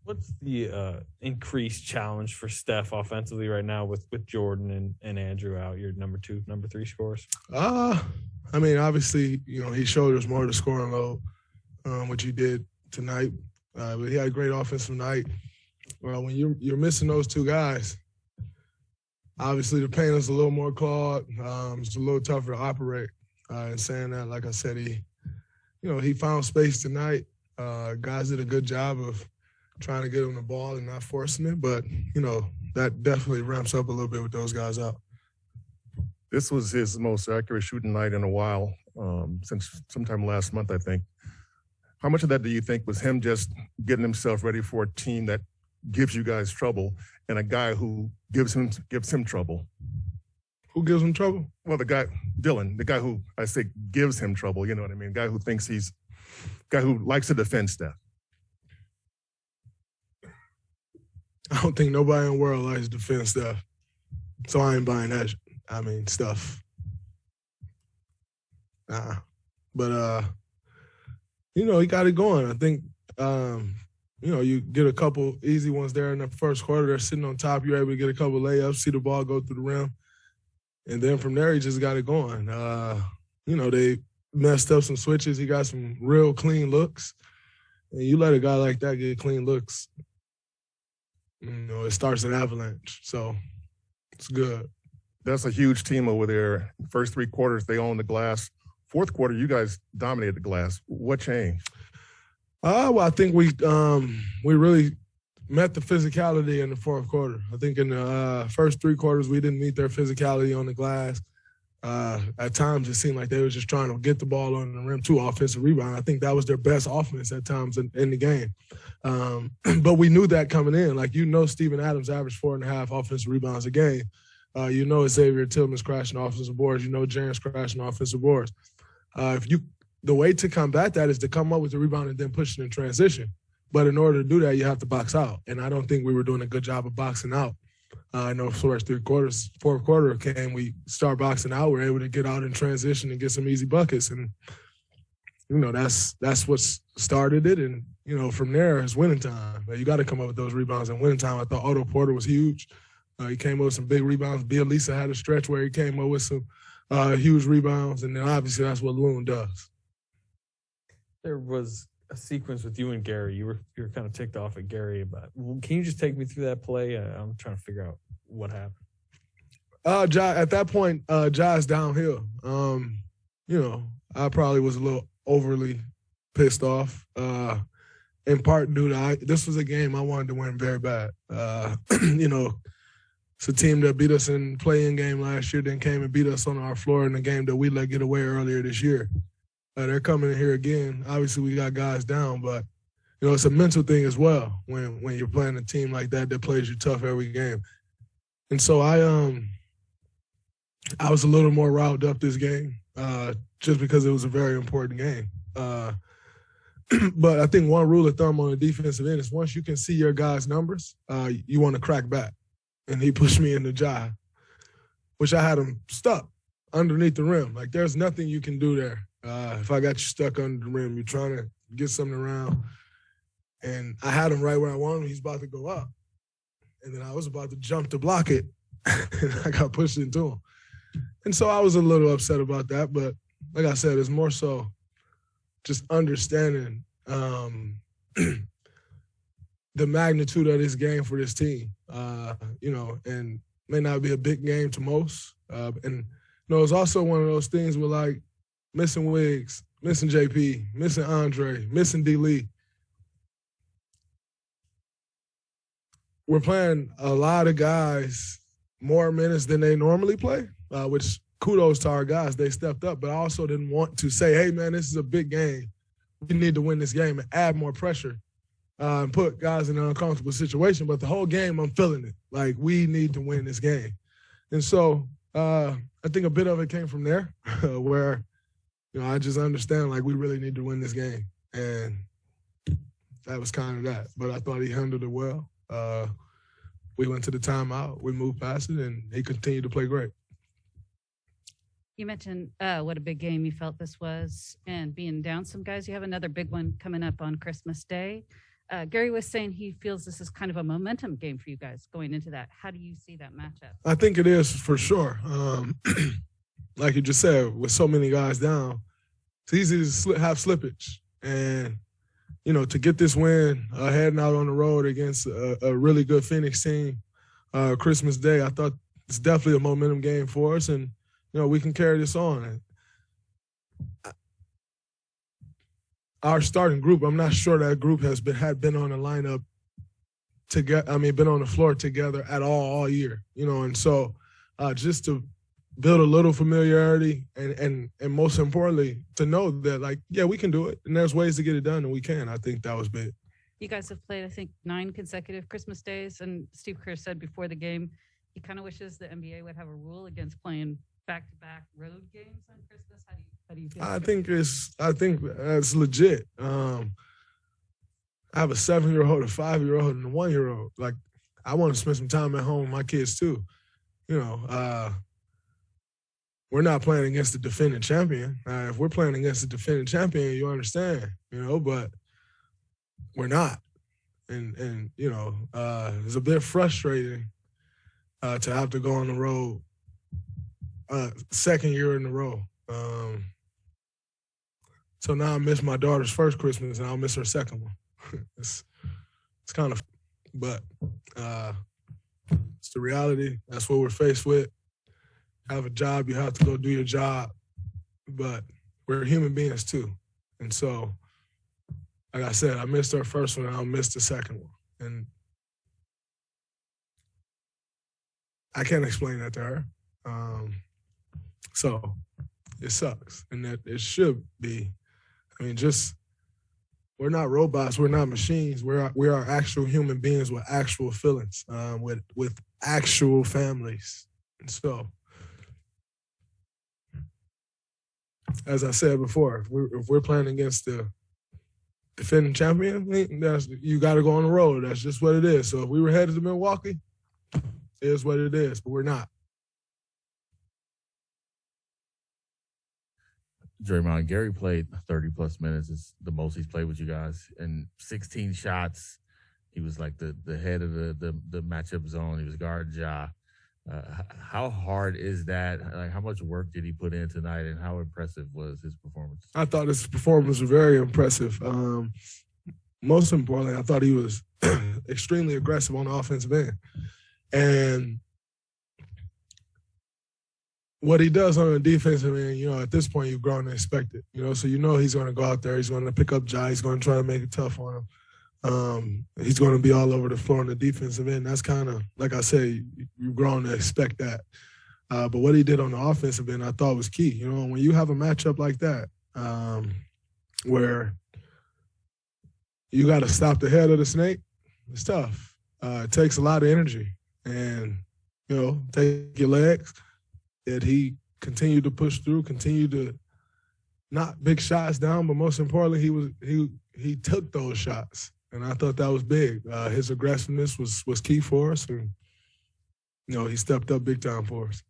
What's the increased challenge for Steph offensively right now with Jordan and Andrew out, your number 2, number 3 scorers? I mean, obviously, he showed us more of the scoring load, which he did tonight. But he had a great offensive night. Well, when you're missing those two guys, obviously the paint is a little more clawed. It's a little tougher to operate. And saying that, like I said, he found space tonight. Guys did a good job of trying to get him the ball and not forcing it. But, that definitely ramps up a little bit with those guys out. This was his most accurate shooting night in a while, since sometime last month, I think. How much of that do you think was him just getting himself ready for a team that gives you guys trouble and a guy who gives him trouble? Who gives him trouble? Well, the guy, Dylan, the guy who I say gives him trouble, you know what I mean? Guy who thinks guy who likes to defend Steph. I don't think nobody in the world likes to defend Steph. So I ain't buying that. Stuff. But, he got it going. I think, you get a couple easy ones there in the first quarter. They're sitting on top. You're able to get a couple layups, see the ball go through the rim. And then from there, he just got it going. They messed up some switches. He got some real clean looks. And you let a guy like that get clean looks, it starts an avalanche. So it's good. That's a huge team over there. First 3 quarters, they own the glass. Fourth quarter, you guys dominated the glass. What changed? Well, I think we really met the physicality in the fourth quarter. I think in the first 3 quarters, we didn't meet their physicality on the glass. At times, it seemed like they were just trying to get the ball on the rim, 2 offensive rebounds. I think that was their best offense at times in the game. But we knew that coming in. Steven Adams averaged 4.5 offensive rebounds a game. Xavier Tillman's crashing offensive boards. Jaren's crashing offensive boards. The way to combat that is to come up with the rebound and then push it in transition. But in order to do that, you have to box out. And I don't think we were doing a good job of boxing out. I know first 3 quarters, fourth quarter came, we start boxing out. We're able to get out in transition and get some easy buckets. And, that's what started it. And, from there, it's winning time. You got to come up with those rebounds in winning time. I thought Otto Porter was huge. He came up with some big rebounds. Bielisa had a stretch where he came up with some huge rebounds. And then obviously that's what Loon does. There was a sequence with you and Gary. You were kind of ticked off at Gary about. Can you just take me through that play? I'm trying to figure out what happened. At that point, Jai's downhill. I probably was a little overly pissed off. In part due to this was a game I wanted to win very bad. It's a team that beat us in play-in game last year, then came and beat us on our floor in the game that we let get away earlier this year. They're coming in here again. Obviously, we got guys down, but, it's a mental thing as well when you're playing a team like that plays you tough every game. And so I was a little more riled up this game just because it was a very important game. But I think one rule of thumb on the defensive end is once you can see your guys' numbers, you want to crack back. And he pushed me in the Jai, which I had him stuck underneath the rim. There's nothing you can do there. If I got you stuck under the rim, you're trying to get something around. And I had him right where I wanted him. He's about to go up. And then I was about to jump to block it. And I got pushed into him. And so I was a little upset about that. But like I said, it's more so just understanding the magnitude of this game for this team, and may not be a big game to most. It's also one of those things where, missing Wiggs, missing JP, missing Andre, missing D. Lee. We're playing a lot of guys more minutes than they normally play, which kudos to our guys. They stepped up, but I also didn't want to say, hey, man, this is a big game. We need to win this game and add more pressure and put guys in an uncomfortable situation. But the whole game, I'm feeling it. We need to win this game. And so I think a bit of it came from there where, I just understand, we really need to win this game. And that was kind of that. But I thought he handled it well. We went to the timeout. We moved past it, and he continued to play great. You mentioned what a big game you felt this was and being down some guys. You have another big one coming up on Christmas Day. Gary was saying he feels this is kind of a momentum game for you guys going into that. How do you see that matchup? I think it is for sure. Like you just said, with so many guys down, it's easy to have slippage. And, you know, to get this win heading out on the road against a really good Phoenix team Christmas Day, I thought it's definitely a momentum game for us. And, you know, we can carry this on. Our starting group, I'm not sure that group had been on the lineup together. I mean, been on the floor together at all year, you know. And so, just to build a little familiarity, and most importantly, to know that, like, yeah, we can do it, and there's ways to get it done, and we can. I think that was big. You guys have played, I think, 9 consecutive Christmas days, and Steve Kerr said before the game he kind of wishes the NBA would have a rule against playing back-to-back road games on Christmas. How do you feel? I think that's legit. I have a 7-year-old, a 5-year-old, and a 1-year-old. Like, I want to spend some time at home with my kids too. You know, we're not playing against the defending champion. If we're playing against the defending champion, you understand, you know, but we're not. And you know, it's a bit frustrating to have to go on the road second year in a row. So now I miss my daughter's first Christmas, and I'll miss her second one. It's kind of, but it's the reality. That's what we're faced with. Have a job, you have to go do your job, but we're human beings too. And so, like I said, I missed her first one, and I'll miss the second one. And I can't explain that to her. So it sucks, and that it should be. I mean, just, we're not robots, we're not machines. We are actual human beings with actual feelings, with actual families. And so, as I said before, if we're playing against the defending champion, you got to go on the road. That's just what it is. So if we were headed to Milwaukee, it is what it is, but we're not. Draymond, Gary played 30-plus minutes. It's the most he's played with you guys. And 16 shots. He was like the head of the matchup zone. He was guarding Ja. How hard is that? Like, how much work did he put in tonight, and how impressive was his performance? I thought his performance was very impressive. Most importantly, I thought he was extremely aggressive on the offensive end. And what he does on the defensive end, you know, at this point, you've grown to expect it. You know, so you know he's going to go out there. He's going to pick up Ja. He's going to try to make it tough on him. He's going to be all over the floor on the defensive end. That's kind of, like I said, you've grown to expect that. But what he did on the offensive end, I thought was key. You know, when you have a matchup like that, where you got to stop the head of the snake, it's tough. It takes a lot of energy, and, you know, take your legs. That he continued to push through, continued to knock big shots down, but most importantly, he took those shots, and I thought that was big. His aggressiveness was key for us, and, you know, he stepped up big time for us.